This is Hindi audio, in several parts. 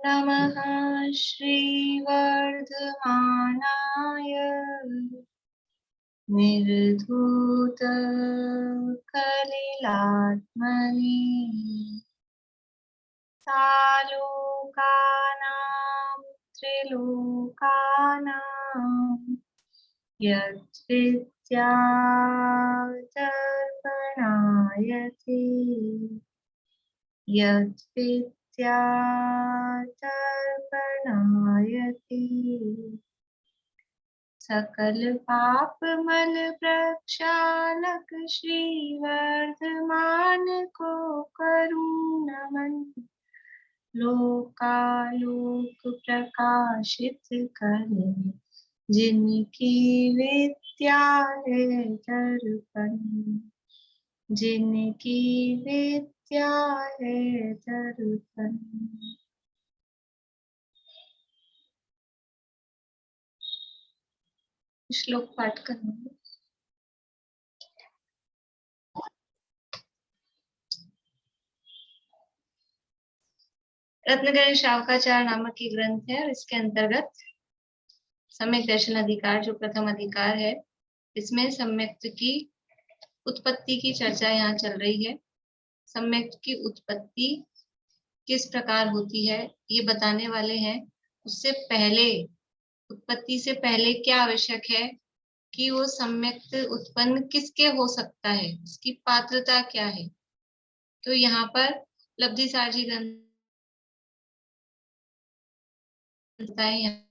नमः श्रीवर्धमानाय निर्धूतकलिलात्मने सालोकानां त्रिलोकानां यद्विद्यादर्पणायते यद्विद्यादर्पणायते सकल पाप मल प्रक्षालक श्रीवर्धमान को करूं नमन लोकालोक प्रकाशित करे जिनकी विद्या है दर्पण जिनकी विद्या है दर्पण। श्लोक पाठ करना। रत्नगण शावकाचार नामक की ग्रंथ है और इसके अंतर्गत सम्यक दर्शन अधिकार जो प्रथम अधिकार है, इसमें सम्यक्त की उत्पत्ति की चर्चा यहाँ चल रही है। सम्यक्त की उत्पत्ति किस प्रकार होती है ये बताने वाले हैं। उससे पहले, उत्पत्ति से पहले क्या आवश्यक है कि वो सम्यक्त उत्पन्न किसके हो सकता है, उसकी पात्रता क्या है। तो यहाँ पर लब्धि सारजी ग्रंथ है।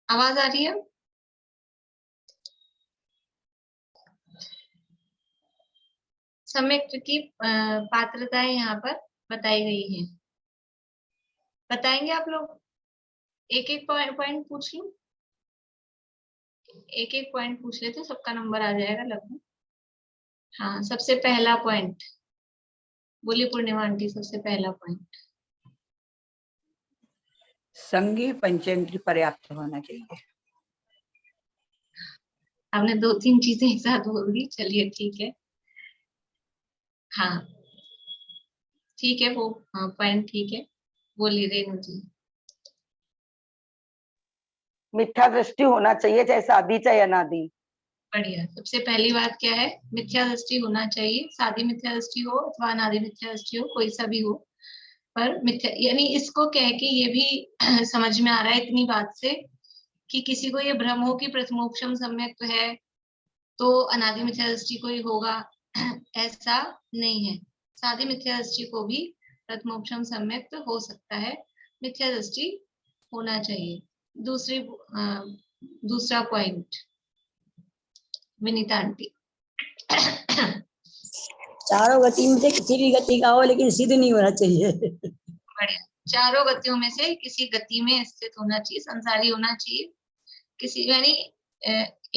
आवाज आ रही है? सम्यक्त की पात्रताएं यहाँ पर बताई गई हैं। बताएंगे आप लोग? एक एक पॉइंट पूछ लूं? एक एक पॉइंट पूछ लेते, सबका नंबर आ जाएगा लगभग। हाँ, सबसे पहला पॉइंट बोलिए पूर्णिमा आंटी, सबसे पहला पॉइंट। संगी पंचेंद्रिय पर्याप्त होना चाहिए। आपने दो तीन चीजें एक साथ बोल दी, चलिए ठीक है। हाँ ठीक है, वो हाँ पॉइंट ठीक है। बोलिए रेणु जी। मिथ्या दृष्टि होना चाहिए, चाहे शादी चाहे अनादि। बढ़िया। सबसे पहली बात क्या है? मिथ्या दृष्टि होना चाहिए। शादी मिथ्या दृष्टि हो अथवा अनादि मिथ्या दृष्टि हो, कोई सा भी हो, पर मिथ्या, यानी इसको कह के ये भी समझ में आ रहा है इतनी बात से कि किसी को ये भ्रम हो कि प्रथमोपशम सम्यक है तो अनादि मिथ्या दृष्टि को ही होगा, ऐसा नहीं है। शादी मिथ्या दृष्टि को भी प्रथमोपशम सम्यक हो सकता है, मिथ्या दृष्टि होना चाहिए। दूसरा पॉइंट विनीता आंटी। चारों गति में से किसी भी गति का हो लेकिन सिद्ध नहीं होना चाहिए। बढ़िया। चारों गतियों में से किसी गति में स्थित होना चाहिए, संसारी होना चाहिए। किसी यानी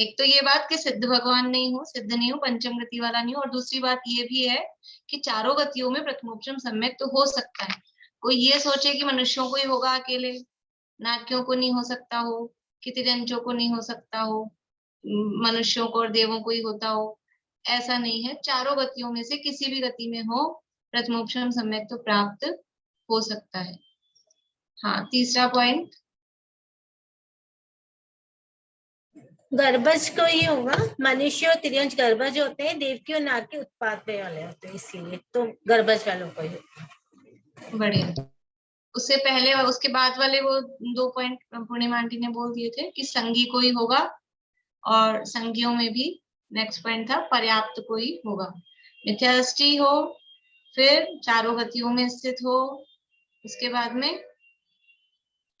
एक तो ये बात कि सिद्ध भगवान नहीं हो, सिद्ध नहीं हो, पंचम गति वाला नहीं हो, और दूसरी बात ये भी है कि चारों गतियों में प्रथमोपशम सम्यक तो हो सकता है। कोई ये सोचे कि मनुष्यों को ही होगा अकेले, नारकियों को नहीं हो सकता हो, कि तिर्यंचों को नहीं हो सकता हो, मनुष्यों को और देवों को ही होता हो, ऐसा नहीं है। चारों गतियों में से किसी भी गति में हो, प्रथमोपशम सम्यक तो प्राप्त हो सकता है। हाँ, तीसरा पॉइंट गर्भज को ही होगा। मनुष्य और तिर्यंच गर्भज होते हैं, देवकी और नाग के उत्पाद पे वाले होते हैं, इसीलिए तो गर्भज वालों को ही। बढ़िया। उससे पहले और उसके बाद वाले वो दो पॉइंट पूर्णिमा आंटी ने बोल दिए थे कि संगी को ही होगा, और संगियों में भी नेक्स्ट पॉइंट था पर्याप्त को ही होगा। मिथ्या दृष्टि हो, फिर चारों गतियों में स्थित हो, उसके बाद में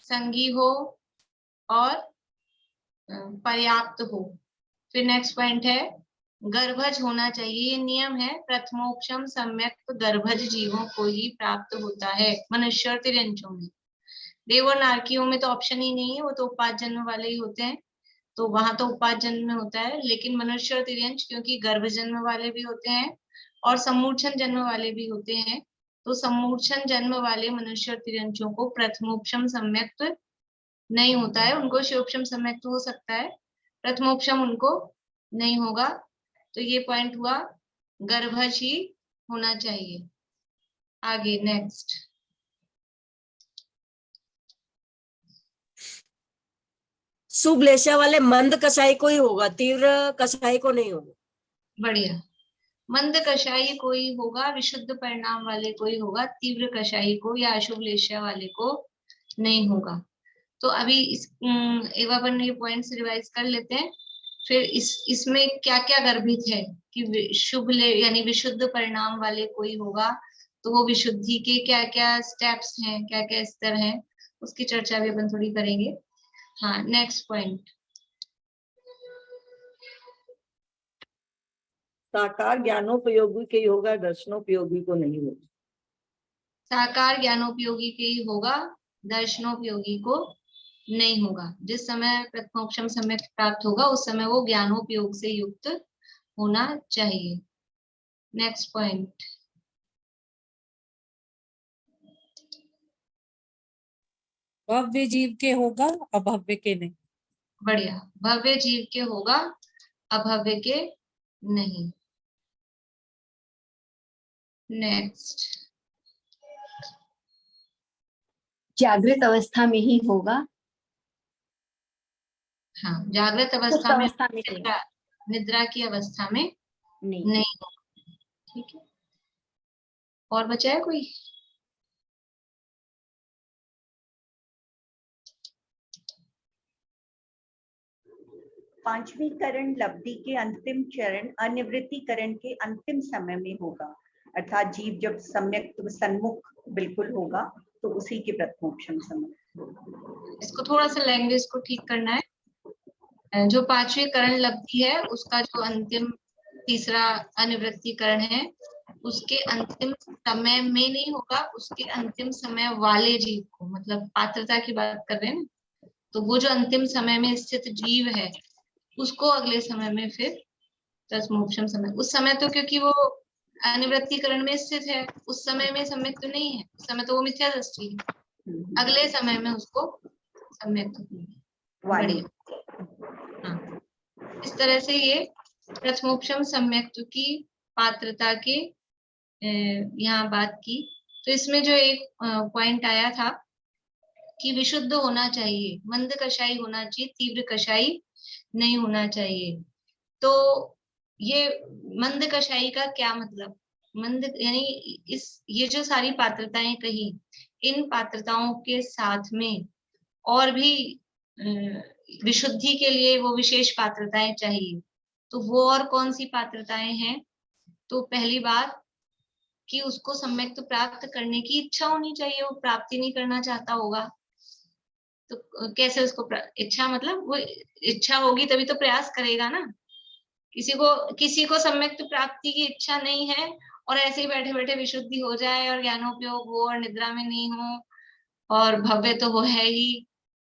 संगी हो और पर्याप्त हो। फिर नेक्स्ट पॉइंट है गर्भज होना चाहिए। ये नियम है, प्रथमोपशम सम्यक गर्भज जीवों को ही प्राप्त होता है, मनुष्य और तिर्यंचों में। देव और नारकियों में तो ऑप्शन ही नहीं है, वो तो उपाद जन्म वाले ही होते हैं, तो वहां तो उपाद जन्म में होता है। लेकिन मनुष्य और तिर्यंच क्योंकि गर्भ जन्म वाले भी होते हैं और सम्मूर्छन जन्म वाले भी होते हैं, तो सम्मूर्छन जन्म वाले मनुष्य और तिर्यंचों को प्रथमोपशम सम्यक्त्व नहीं होता है, उनको शिवोपशम सम्यक्त्व हो सकता है, प्रथमोपशम उनको नहीं होगा। तो ये पॉइंट हुआ, गर्भज ही होना चाहिए। आगे नेक्स्ट, शुभ लेशा वाले मंद कसाई को ही होगा, तीव्र कसाई को नहीं होगा। बढ़िया। मंद कषाई कोई होगा, विशुद्ध परिणाम वाले कोई होगा, तीव्र कषाई को या अशुभ लेशा वाले को नहीं होगा। तो अभी एक बार अपन ये पॉइंट्स रिवाइज कर लेते हैं, फिर इसमें क्या क्या गर्भित है कि शुभ यानी विशुद्ध परिणाम वाले कोई होगा, तो वो विशुद्धि के क्या क्या स्टेप्स हैं, क्या क्या स्तर हैं, उसकी चर्चा भी अपन थोड़ी करेंगे। हाँ, नेक्स्ट पॉइंट, साकार ज्ञानोपयोगी के ही होगा, दर्शनोपयोगी को नहीं होगा। साकार ज्ञानोपयोगी के ही होगा, दर्शनोपयोगी को नहीं होगा। जिस समय प्रथमोपशम सम्यक प्राप्त होगा उस समय वो ज्ञानोपयोग से युक्त होना चाहिए। नेक्स्ट पॉइंट, भव्य जीव के होगा, अभव्य के नहीं। बढ़िया, भव्य जीव के होगा, अभव्य के नहीं। नेक्स्ट, जागृत अवस्था में ही होगा, हाँ, जागृत सुप्त अवस्था में, अवस्था में नहीं। निद्रा की अवस्था में नहीं। नहीं होगा। ठीक है, और बचा है कोई? पांचवी करण लब्धि के अंतिम चरण अनिवृत्तिकरण के अंतिम समय में होगा, अर्थात जीव जब सम्यक सन्मुख बिल्कुल होगा तो उसी के प्रथमोपशम समय। इसको थोड़ा सा लैंग्वेज को ठीक करना है। जो पांचवी करण लब्धि है उसका जो अंतिम तीसरा अनिवृत्तिकरण है, उसके अंतिम समय में नहीं होगा, उसके अंतिम समय वाले जीव को, मतलब पात्रता की बात कर रहे हैं ना, तो वो जो अंतिम समय में स्थित जीव है उसको अगले समय में फिर प्रथमोपशम समय, उस समय तो क्योंकि वो अनिवृत्तिकरण में स्थित है, उस समय में सम्यक तो नहीं है, उस समय तो वो मिथ्या दृष्टि है, अगले समय में उसको सम्यक वाणी। हाँ, इस तरह से ये प्रथमोपशम सम्यक्त्व की पात्रता के यहाँ बात की। तो इसमें जो एक पॉइंट आया था कि विशुद्ध होना चाहिए, मंद कषाई होना चाहिए, तीव्र कषाई नहीं होना चाहिए। तो ये मंद कषाई का क्या मतलब, मंद यानी ये जो सारी पात्रताएं कही, इन पात्रताओं के साथ में और भी विशुद्धि के लिए वो विशेष पात्रताएं चाहिए। तो वो और कौन सी पात्रताएं हैं? तो पहली बात कि उसको सम्यक तो प्राप्त करने की इच्छा होनी चाहिए, वो प्राप्ति नहीं करना चाहता होगा तो कैसे उसको इच्छा, मतलब वो इच्छा होगी तभी तो प्रयास करेगा ना। किसी को सम्यक प्राप्ति की इच्छा नहीं है और ऐसे ही बैठे बैठे विशुद्धि हो जाए और ज्ञानोपयोग हो और निद्रा में नहीं हो और भव्य तो वो है ही,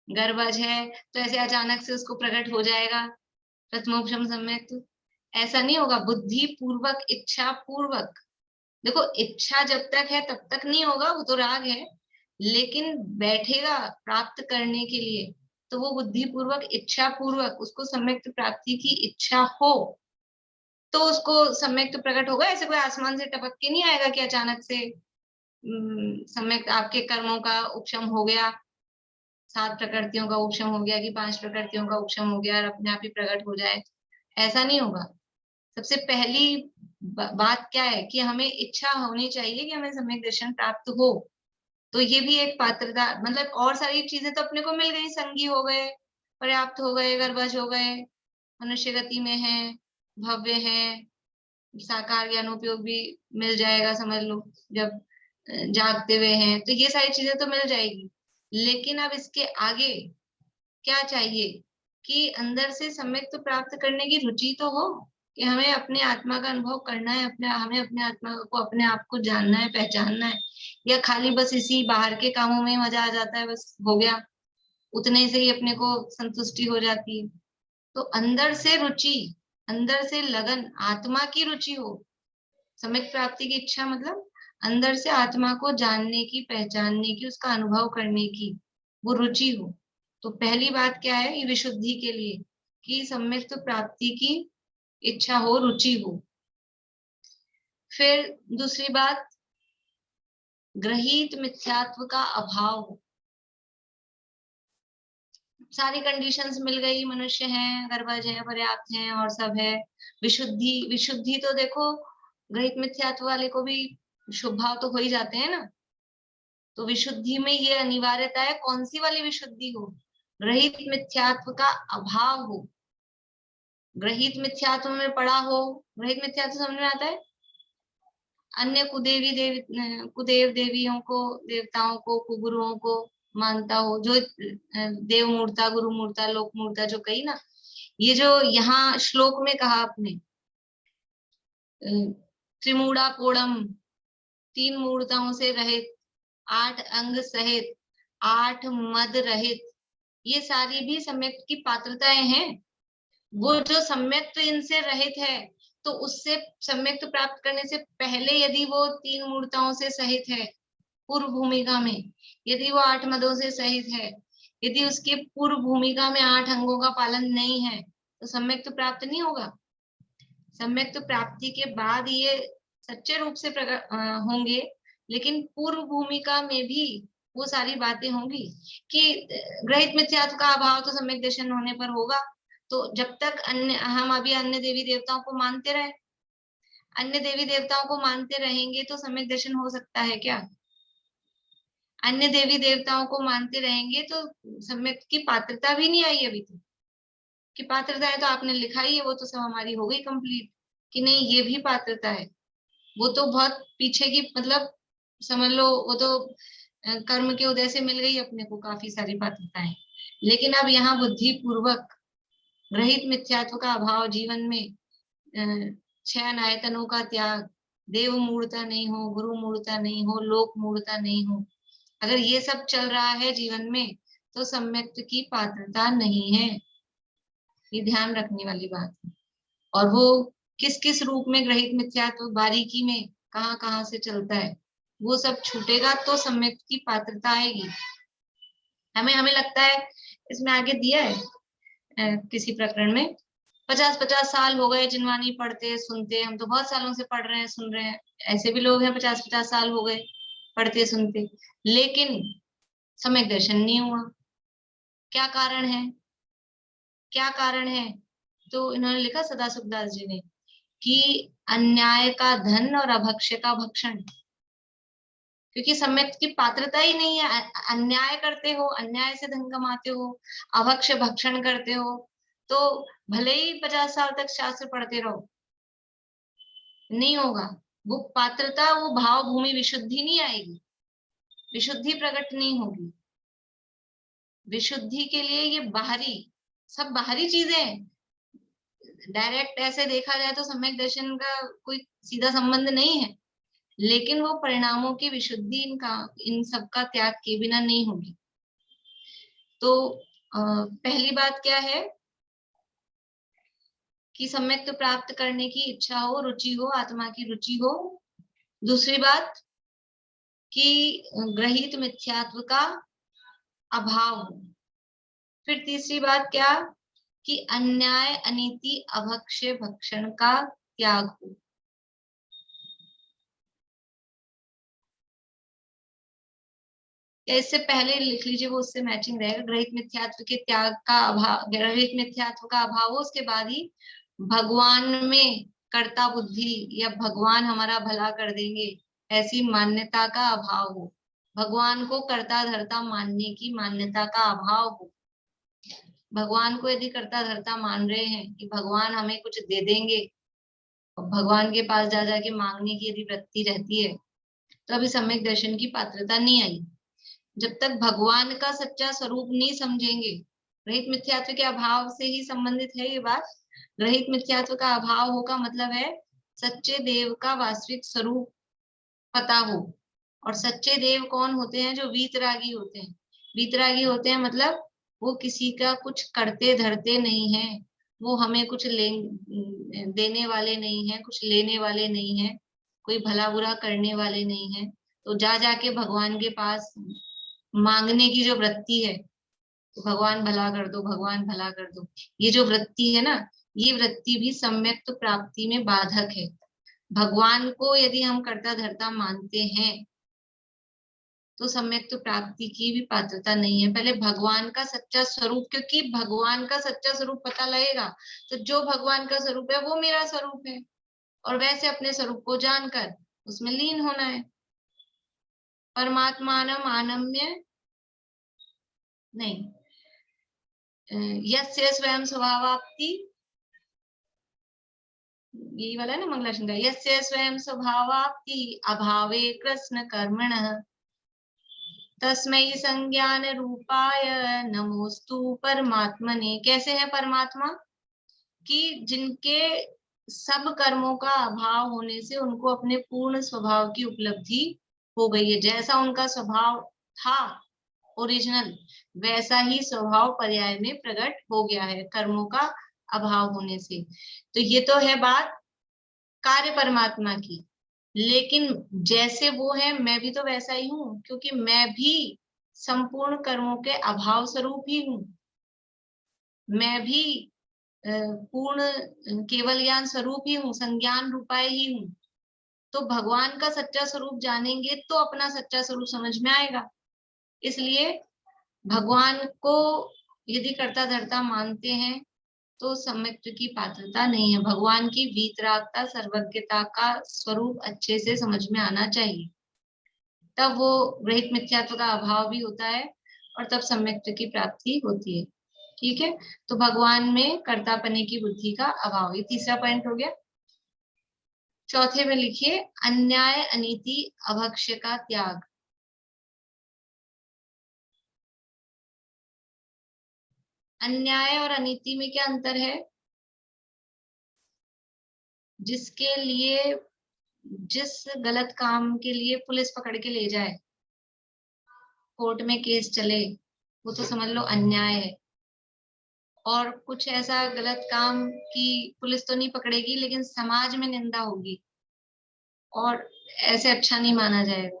गर्भज है, तो ऐसे अचानक से उसको प्रकट हो जाएगा प्रथमोपशम सम्यक, ऐसा नहीं होगा। बुद्धि पूर्वक, इच्छा पूर्वक, देखो इच्छा जब तक है तब तक नहीं होगा, वो तो राग है, लेकिन बैठेगा प्राप्त करने के लिए तो वो बुद्धि पूर्वक, इच्छा पूर्वक उसको सम्यक प्राप्ति की इच्छा हो तो उसको सम्यक प्रकट होगा। ऐसे कोई आसमान से टपक के नहीं आएगा कि अचानक से सम्यक आपके कर्मों का उपशम हो गया, 7 प्रकृतियों का उपशम हो गया कि 5 प्रकृतियों का उपशम हो गया और अपने आप ही प्रकट हो जाए, ऐसा नहीं होगा। सबसे पहली बात क्या है कि हमें इच्छा होनी चाहिए कि हमें सम्यक दर्शन प्राप्त हो। तो ये भी एक पात्रता, मतलब और सारी चीजें तो अपने को मिल गई, संगी हो गए, पर्याप्त हो गए, गर्भज हो गए, मनुष्य गति में है, भव्य है, साकार ज्ञानोपयोग भी मिल जाएगा, समझ लो जब जागते हुए हैं, तो ये सारी चीजें तो मिल जाएगी। लेकिन अब इसके आगे क्या चाहिए कि अंदर से सम्यक तो प्राप्त करने की रुचि तो हो, कि हमें अपने आत्मा का अनुभव करना है, हमें अपने आत्मा को, अपने आप को जानना है, पहचानना है, या खाली बस इसी बाहर के कामों में मजा आ जाता है, बस हो गया, उतने से ही अपने को संतुष्टि हो जाती है। तो अंदर से रुचि, अंदर से लगन, आत्मा की रुचि हो, सम्यक प्राप्ति की इच्छा, मतलब अंदर से आत्मा को जानने की, पहचानने की, उसका अनुभव करने की वो रुचि हो। तो पहली बात क्या है, ये विशुद्धि के लिए कि सम्यक प्राप्ति की इच्छा हो, रुचि हो। फिर दूसरी बात, ग्रहित मिथ्यात्व का अभाव हो। सारी कंडीशंस मिल गई, मनुष्य है, गर्भज है, पर्याप्त है और सब है। विशुद्धि, विशुद्धि तो देखो ग्रहित मिथ्यात्व वाले को भी शुभ भाव तो हो ही जाते हैं ना। तो विशुद्धि में ये अनिवार्यता है, कौन सी वाली विशुद्धि हो, ग्रहित मिथ्यात्व का अभाव हो। ग्रहित मिथ्यात्व में पड़ा हो, ग्रहित मिथ्यात्व समझ में आता है, अन्य कुदेव देवियों को, देवताओं को, कुगुरुओं को मानता हो, जो देव मूर्ता, गुरु मूर्ता, लोक मूर्ता जो कही ना, ये जो यहाँ श्लोक में कहा आपने, त्रिमूढ़ा पोड़म, 3 मूर्ताओं से रहित, 8 अंग सहित, 8 मद रहित, ये सारी भी सम्यक की पात्रताएं हैं। वो जो सम्यक इनसे रहित है, तो उससे सम्यक प्राप्त करने से पहले यदि वो 3 मूर्ताओं से सहित है, पूर्व भूमिका में यदि वो 8 मदों से सहित है, यदि उसके पूर्व भूमिका में 8 अंगों का पालन नहीं है, तो सम्यक प्राप्त नहीं होगा। सम्यक प्राप्ति के बाद ये सच्चे रूप से होंगे, लेकिन पूर्व भूमिका में भी वो सारी बातें होंगी कि ग्रहित मिथ्यात्व का अभाव तो सम्यक दर्शन होने पर होगा। तो जब तक हम अभी अन्य देवी देवताओं को मानते रहे, अन्य देवी देवताओं को मानते रहेंगे तो सम्यक दर्शन हो सकता है क्या? अन्य देवी देवताओं को मानते रहेंगे तो सम्यक की पात्रता भी नहीं आई अभी तक। कि पात्रता है तो आपने लिखा ही है, वो तो सब हमारी हो गई कंप्लीट कि नहीं, ये भी पात्रता है। वो तो बहुत पीछे की, मतलब समझ लो वो तो कर्म के उदय से मिल गई अपने को काफी सारी पात्रताएं। लेकिन अब यहाँ बुद्धि पूर्वक ग्रहित मिथ्यात्व का अभाव, जीवन में 6 आयतनों का त्याग, देव मूर्ता नहीं हो, गुरु मूर्ता नहीं हो, लोक मूर्ता नहीं हो, अगर ये सब चल रहा है जीवन में, तो सम्यक की पात्रता नहीं है। ये ध्यान रखने वाली बात है। और वो किस किस रूप में ग्रहित मिथ्यात्व बारीकी में कहाँ कहाँ से चलता है, वो सब छूटेगा तो सम्यक की पात्रता आएगी। हमें लगता है इसमें आगे दिया है किसी प्रकरण में 50-50 साल हो गए जिनवानी पढ़ते सुनते, हम तो बहुत सालों से पढ़ रहे हैं, सुन रहे हैं, ऐसे भी लोग हैं 50-50 साल हो गए पढ़ते सुनते, लेकिन सम्यक दर्शन नहीं हुआ। क्या कारण है, क्या कारण है? तो इन्होंने लिखा सदाशिवदास जी ने कि अन्याय का धन और अभक्ष्य का भक्षण, क्योंकि सम्यक की पात्रता ही नहीं है। अन्याय करते हो, अन्याय से धन कमाते हो, अभक्ष्य भक्षण करते हो, तो भले ही 50 साल तक शास्त्र पढ़ते रहो, नहीं होगा। वो पात्रता, वो भाव भूमि विशुद्धि नहीं आएगी, विशुद्धि प्रकट नहीं होगी। विशुद्धि के लिए ये बाहरी, सब बाहरी चीजें हैं। डायरेक्ट ऐसे देखा जाए तो सम्यक दर्शन का कोई सीधा संबंध नहीं है, लेकिन वो परिणामों की विशुद्धि इन सब का त्याग के बिना नहीं होगी। तो पहली बात क्या है कि सम्यक प्राप्त करने की इच्छा हो, रुचि हो, आत्मा की रुचि हो। दूसरी बात कि ग्रहित मिथ्यात्व का अभाव हो। फिर तीसरी बात क्या कि अन्याय, अनीति, अभक्ष्य भक्षण का त्याग हो। या इससे पहले लिख लीजिए, वो उससे मैचिंग रहेगा। ग्रहित मिथ्यात्व के त्याग का अभाव, ग्रहित मिथ्यात्व का अभाव हो, उसके बाद ही भगवान में कर्ता बुद्धि या भगवान हमारा भला कर देंगे ऐसी मान्यता का अभाव हो। भगवान को कर्ता धर्ता मानने की मान्यता का अभाव हो। भगवान को यदि कर्ता धर्ता मान रहे हैं कि भगवान हमें कुछ दे देंगे, और भगवान के पास जा जाके मांगने की यदि वृत्ति रहती है, तो अभी सम्यक दर्शन की पात्रता नहीं आई। जब तक भगवान का सच्चा स्वरूप नहीं समझेंगे, ग्रहित मिथ्यात्व के अभाव से ही संबंधित है ये बात। ग्रहित मिथ्यात्व का अभाव हो का मतलब है सच्चे देव का वास्तविक स्वरूप पता हो। और सच्चे देव कौन होते हैं? जो वीतरागी होते हैं। वीतरागी होते हैं मतलब वो किसी का कुछ करते धरते नहीं है, वो हमें कुछ देने वाले नहीं है, कुछ लेने वाले नहीं है, कोई भला बुरा करने वाले नहीं है। तो जा जाके भगवान के पास मांगने की जो वृत्ति है, तो भगवान भला कर दो, भगवान भला कर दो, ये जो वृत्ति है ना, ये वृत्ति भी सम्यक्त प्राप्ति में बाधक है। भगवान को यदि हम कर्ता धर्ता मानते हैं तो सम्यक्त प्राप्ति की भी पात्रता नहीं है। पहले भगवान का सच्चा स्वरूप, क्योंकि भगवान का सच्चा स्वरूप पता लगेगा तो जो भगवान का स्वरूप है वो मेरा स्वरूप है, और वैसे अपने स्वरूप को जानकर उसमें लीन होना है। परमात्मानम आनम्य नहीं, यस्य स्वयं स्वभावाप्ति, यही वाला है ना मंगला शंकर, यस्य स्वयं स्वभावाप्ति अभावे कृष्ण कर्मणः तस्मै संज्ञान रूपाय नमोस्तु परमात्मने। कैसे है परमात्मा? कि जिनके सब कर्मों का अभाव होने से उनको अपने पूर्ण स्वभाव की उपलब्धि हो गई है। जैसा उनका स्वभाव था ओरिजिनल, वैसा ही स्वभाव पर्याय में प्रकट हो गया है कर्मों का अभाव होने से। तो ये तो है बात कार्य परमात्मा की, लेकिन जैसे वो है मैं भी तो वैसा ही हूँ, क्योंकि मैं भी संपूर्ण कर्मों के अभाव स्वरूप ही हूँ। मैं भी पूर्ण केवल ज्ञान स्वरूप ही हूँ, संज्ञान रूपाय ही हूँ। तो भगवान का सच्चा स्वरूप जानेंगे तो अपना सच्चा स्वरूप समझ में आएगा। इसलिए भगवान को यदि कर्ता धर्ता मानते हैं तो सम्यक्त की पात्रता नहीं है। भगवान की वीतरागता सर्वज्ञता का स्वरूप अच्छे से समझ में आना चाहिए, तब वो रहित मिथ्यात्व का अभाव भी होता है और तब सम्यक्त की प्राप्ति होती है। ठीक है, तो भगवान में कर्तापने की बुद्धि का अभाव, ये तीसरा पॉइंट हो गया। चौथे में लिखिए अन्याय अनीति अभक्ष्य का त्याग। अन्याय और अनीति में क्या अंतर है? जिसके लिए, जिस गलत काम के लिए पुलिस पकड़ के ले जाए, कोर्ट में केस चले, वो तो समझ लो अन्याय है। और कुछ ऐसा गलत काम की पुलिस तो नहीं पकड़ेगी लेकिन समाज में निंदा होगी और ऐसे अच्छा नहीं माना जाएगा,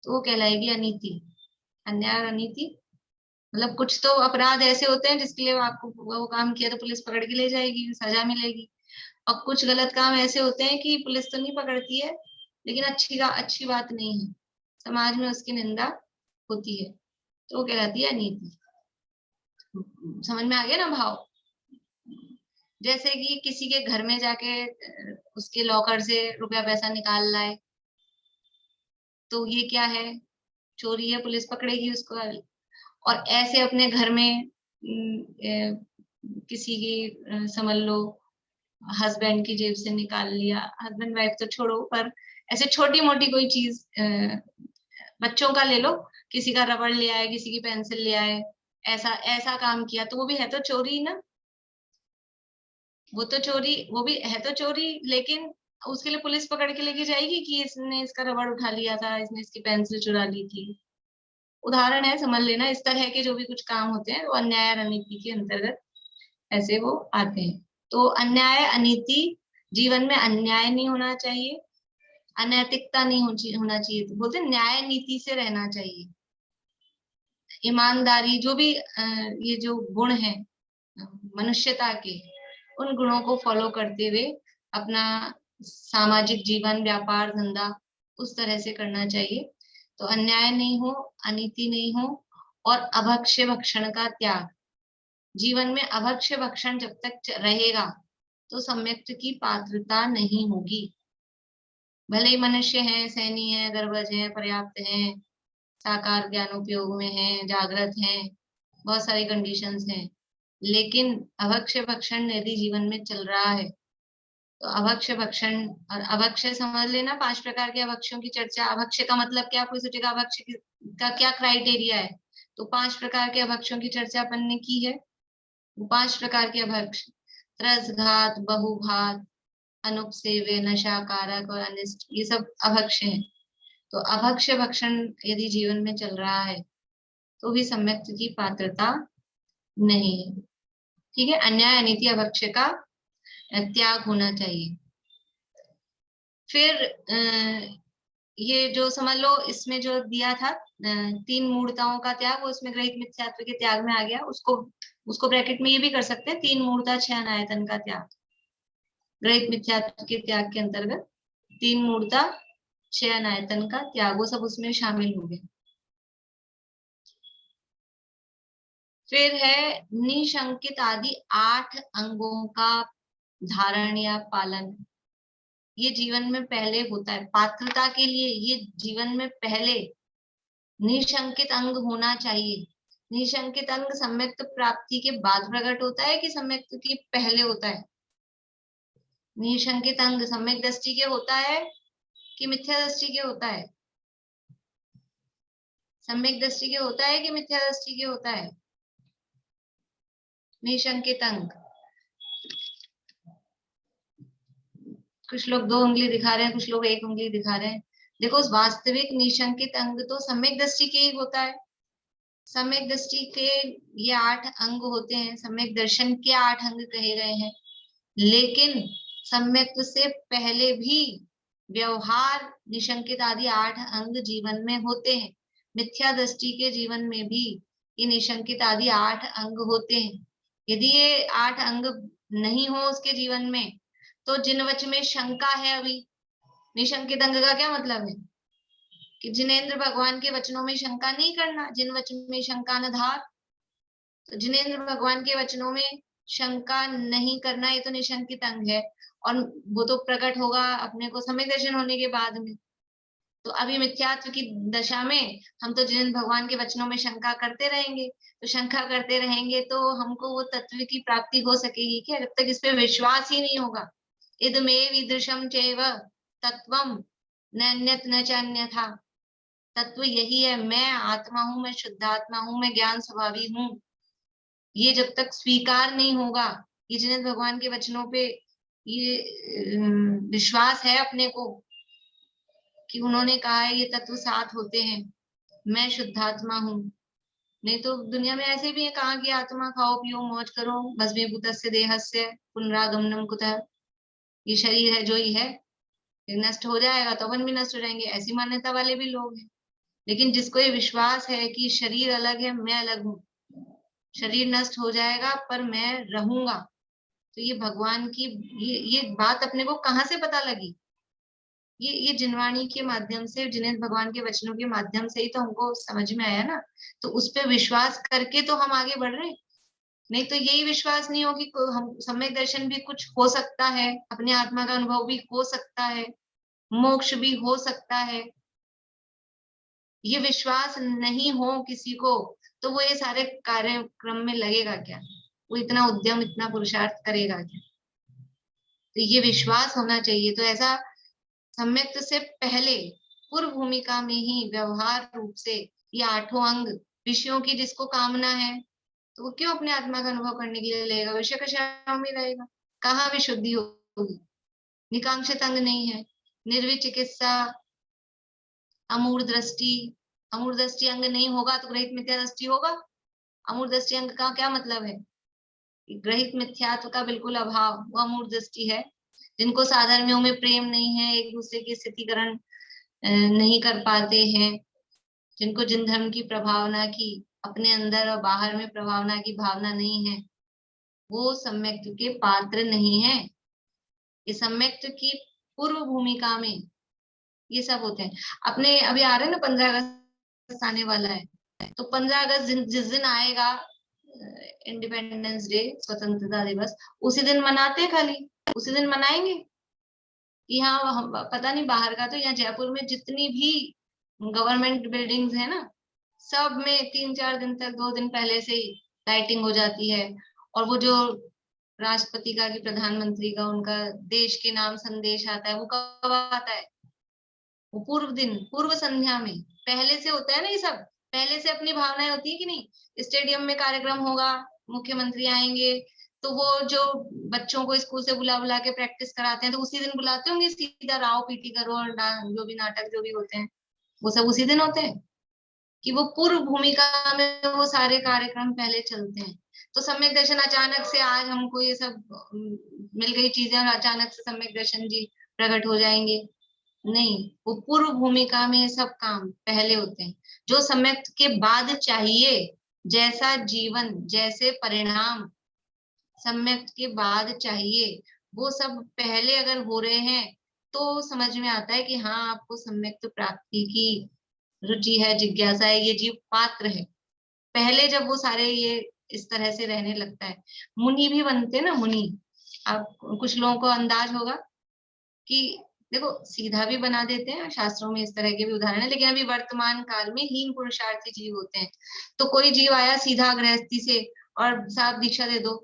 तो वो कहलाएगी अनीति। अन्याय और अनीति मतलब कुछ तो अपराध ऐसे होते हैं जिसके लिए आपको वो काम किया तो पुलिस पकड़ के ले जाएगी, सजा मिलेगी, और कुछ गलत काम ऐसे होते हैं कि पुलिस तो नहीं पकड़ती है लेकिन अच्छी बात नहीं है, समाज में उसकी निंदा होती है, तो वो कहलाती है अनीति। समझ में आ गया ना भाव? जैसे कि किसी के घर में जाके उसके लॉकर से रुपया पैसा निकाल लाए, तो ये क्या है? चोरी है, पुलिस पकड़ेगी उसको। और ऐसे अपने घर में किसी की समझ लो हस्बैंड की जेब से निकाल लिया, हस्बैंड वाइफ तो छोड़ो, पर ऐसे छोटी मोटी कोई चीज, बच्चों का ले लो, किसी का रबड़ ले आए, किसी की पेंसिल ले आए, ऐसा काम किया, तो वो भी है तो चोरी ना, वो भी है तो चोरी, लेकिन उसके लिए पुलिस पकड़ के लेके जाएगी कि इसने इसका रबड़ उठा लिया था, इसने इसकी पेंसिल चुरा ली थी। उदाहरण है, समझ लेना। इस तरह के जो भी कुछ काम होते हैं वो अन्याय और अनीति के अंतर्गत ऐसे वो आते हैं। तो अन्याय अनीति, जीवन में अन्याय नहीं होना चाहिए, अनैतिकता नहीं होना चाहिए, तो बोलते न्याय नीति से रहना चाहिए। ईमानदारी, जो भी ये जो गुण है मनुष्यता के, उन गुणों को फॉलो करते हुए अपना सामाजिक जीवन, व्यापार, धंधा उस तरह से करना चाहिए। तो अन्याय नहीं हो, अनीति नहीं हो, और अभक्ष्य भक्षण का त्याग। जीवन में अभक्ष्य भक्षण जब तक रहेगा तो सम्यक्त की पात्रता नहीं होगी। भले ही मनुष्य है, सैनी है, गर्भज है, पर्याप्त है, साकार ज्ञान उपयोग में है, जागृत है, बहुत सारी कंडीशंस हैं, लेकिन अभक्ष्य भक्षण यदि जीवन में चल रहा है तो अभक्ष्य भक्षण, और अभक्ष्य समझ लेना 5 प्रकार के अभक्ष्यों की चर्चा। अभक्ष्य का मतलब क्या? कोई सोचेगा अभक्ष्य का क्या क्राइटेरिया है, तो 5 प्रकार के अभक्ष्यों की चर्चा अपन ने की है। 5 प्रकार के अभक्ष्य, त्रसघात, बहुघात, अनुपसेव्य, नशाकारक और अनिष्ट, ये सब अभक्ष्य हैं। तो अभक्ष्य भक्षण यदि जीवन में चल रहा है तो भी सम्यक्त की पात्रता नहीं है। ठीक है, अन्याय अनीति अभक्ष्य का त्याग होना चाहिए। फिर ये जो समझ लो इसमें जो दिया था 3 मूर्ताओं का त्याग, वो इसमें ग्रहित मिथ्यात्व के त्याग में आ गया। उसको ब्रैकेट में ये भी कर सकते हैं 3 मूर्ता 6 अनायतन का त्याग। ग्रहित मिथ्यात्व के त्याग के अंतर्गत 3 मूर्ता 6 अनायतन का त्याग, वो सब उसमें शामिल हो गए। फिर है निशंकित आदि 8 अंगों का धारण या पालन। ये जीवन में पहले होता है, पात्रता के लिए ये जीवन में पहले निशंकित अंग होना चाहिए। निशंकित अंग सम्यक्त प्राप्ति के बाद प्रकट होता है कि सम्यक्त की पहले होता है? निशंकित अंग सम्यक दृष्टि के होता है कि मिथ्या दृष्टि के होता है? सम्यक दृष्टि के होता है कि मिथ्या दृष्टि के होता है? निशंकित अंग, कुछ लोग 2 उंगली दिखा रहे हैं, कुछ लोग 1 उंगली दिखा रहे हैं। देखो वास्तविक निशंकित अंग तो सम्यक दृष्टि के ही होता है। सम्यक दृष्टि के ये 8 अंग होते हैं, सम्यक दर्शन के 8 अंग कहे गए हैं। लेकिन सम्यक से पहले भी व्यवहार निशंकित आदि 8 अंग जीवन में होते हैं। मिथ्या दृष्टि के जीवन में भी ये निशंकित आदि 8 अंग होते हैं। यदि ये 8 अंग नहीं हो उसके जीवन में, तो जिनवच में शंका है, अभी निशंकित अंग का क्या मतलब है कि जिनेंद्र भगवान के वचनों में शंका नहीं करना। जिन वचन में शंका न धार, तो जिनेंद्र भगवान के वचनों में शंका नहीं करना, ये तो निशंकित अंग है। और वो तो प्रकट होगा अपने को सम्यक दर्शन होने के बाद में। तो अभी मिथ्यात्व की दशा में हम तो जिनेंद्र भगवान के वचनों में शंका करते रहेंगे। तो शंका करते रहेंगे तो हमको वो तत्व की प्राप्ति हो सकेगी क्या? जब तक इस पे विश्वास ही नहीं होगा। इदमेव ईदृशम चैव तत्वम नन्यत न चान्यथा। तत्व यही है, मैं आत्मा हूं, मैं शुद्धात्मा हूं, मैं ज्ञान स्वभावी हूं। ये जब तक स्वीकार नहीं होगा, ये जिनेंद्र भगवान के वचनों पे ये विश्वास है अपने को कि उन्होंने कहा है ये तत्व 7 होते हैं, मैं शुद्धात्मा हूँ। नहीं तो दुनिया में ऐसे भी है, कहा कि आत्मा खाओ पियो मौज करो, भस्मीभूतस्य देहस्य पुनरागमनम कुतः। ये शरीर है जो ही है, नष्ट हो जाएगा तो अपन भी नष्ट हो जाएंगे, ऐसी मान्यता वाले भी लोग हैं। लेकिन जिसको ये विश्वास है कि शरीर अलग है, मैं अलग हूँ, शरीर नष्ट हो जाएगा पर मैं रहूंगा, तो ये भगवान की ये बात अपने को कहाँ से पता लगी? ये जिनवाणी के माध्यम से, जिनेंद्र भगवान के वचनों के माध्यम से ही तो हमको समझ में आया ना। तो उस पर विश्वास करके तो हम आगे बढ़ रहे हैं। नहीं तो यही विश्वास नहीं हो कि हम सम्यक दर्शन भी कुछ हो सकता है, अपने आत्मा का अनुभव भी हो सकता है, मोक्ष भी हो सकता है, ये विश्वास नहीं हो किसी को, तो वो ये सारे कार्यक्रम में लगेगा क्या? वो इतना उद्यम, इतना पुरुषार्थ करेगा क्या? तो ये विश्वास होना चाहिए। तो ऐसा सम्यक से पहले पूर्व भूमिका में ही व्यवहार रूप से ये 8 अंग, विषयों की जिसको कामना है तो वो क्यों अपने आत्मा का अनुभव करने के लिए लेगा? विषय कषायों में रहेगा, कहाँ विशुद्धि होगी? निकांक्षित अंग नहीं है, निर्विचिकित्सा, अमूढ़ दृष्टि। अमूढ़ दृष्टि अंग नहीं होगा तो ग्रहित मिथ्या दृष्टि होगा। अमूढ़ दृष्टि अंग का क्या मतलब है? ग्रहित मिथ्यात्व का बिल्कुल अभाव, वो अमूढ़ दृष्टि है। जिनको साधर्मियों में प्रेम नहीं है, एक दूसरे की स्थितिकरण नहीं कर पाते हैं, जिनको जिन धर्म की प्रभावना की अपने अंदर और बाहर में प्रभावना की भावना नहीं है, वो सम्यक्त के पात्र नहीं है। ये सम्यक्त की पूर्व भूमिका में ये सब होते हैं। अपने अभी आ रहे हैं ना 15 अगस्त आने वाला है, तो 15 अगस्त जिस दिन आएगा इंडिपेंडेंस डे, स्वतंत्रता दिवस, उसी दिन मनाते हैं, खाली उसी दिन मनाएंगे कि हाँ पता नहीं बाहर का, तो यहाँ जयपुर में जितनी भी गवर्नमेंट बिल्डिंग्स है ना, सब में 3-4 दिन तक, 2 दिन पहले से ही लाइटिंग हो जाती है। और वो जो राष्ट्रपति का कि प्रधानमंत्री का उनका देश के नाम संदेश आता है, वो कब आता है? वो पूर्व दिन, पूर्व संध्या में पहले से होता है ना। ये सब पहले से अपनी भावनाएं होती है कि नहीं। स्टेडियम में कार्यक्रम होगा, मुख्यमंत्री आएंगे, तो वो जो बच्चों को स्कूल से बुला बुला के प्रैक्टिस कराते हैं, तो उसी दिन बुलाते होंगे सीधा, राव पीटी करो और जो भी नाटक जो भी होते हैं वो सब उसी दिन होते हैं, कि वो पूर्व भूमिका में वो सारे कार्यक्रम पहले चलते हैं। तो सम्यक दर्शन अचानक से आज हमको ये सब मिल गई चीजें और अचानक से सम्यक दर्शन जी प्रकट हो जाएंगे, नहीं, वो पूर्व भूमिका में सब काम पहले होते हैं। जो सम्यक्त के बाद चाहिए, जैसा जीवन, जैसे परिणाम सम्यक्त के बाद चाहिए, वो सब पहले अगर हो रहे हैं तो समझ में आता है कि हाँ, आपको सम्यक्त प्राप्ति की रुचि है, जिज्ञासा है, ये जीव पात्र है। पहले जब वो सारे ये इस तरह से रहने लगता है, मुनि भी बनते हैं ना, मुनि। आप कुछ लोगों को अंदाज होगा कि देखो, सीधा भी बना देते हैं, शास्त्रों में इस तरह के भी उदाहरण है, लेकिन अभी वर्तमान काल में हीन पुरुषार्थी जीव होते हैं। तो कोई जीव आया सीधा गृहस्थी से और साफ दीक्षा दे दो,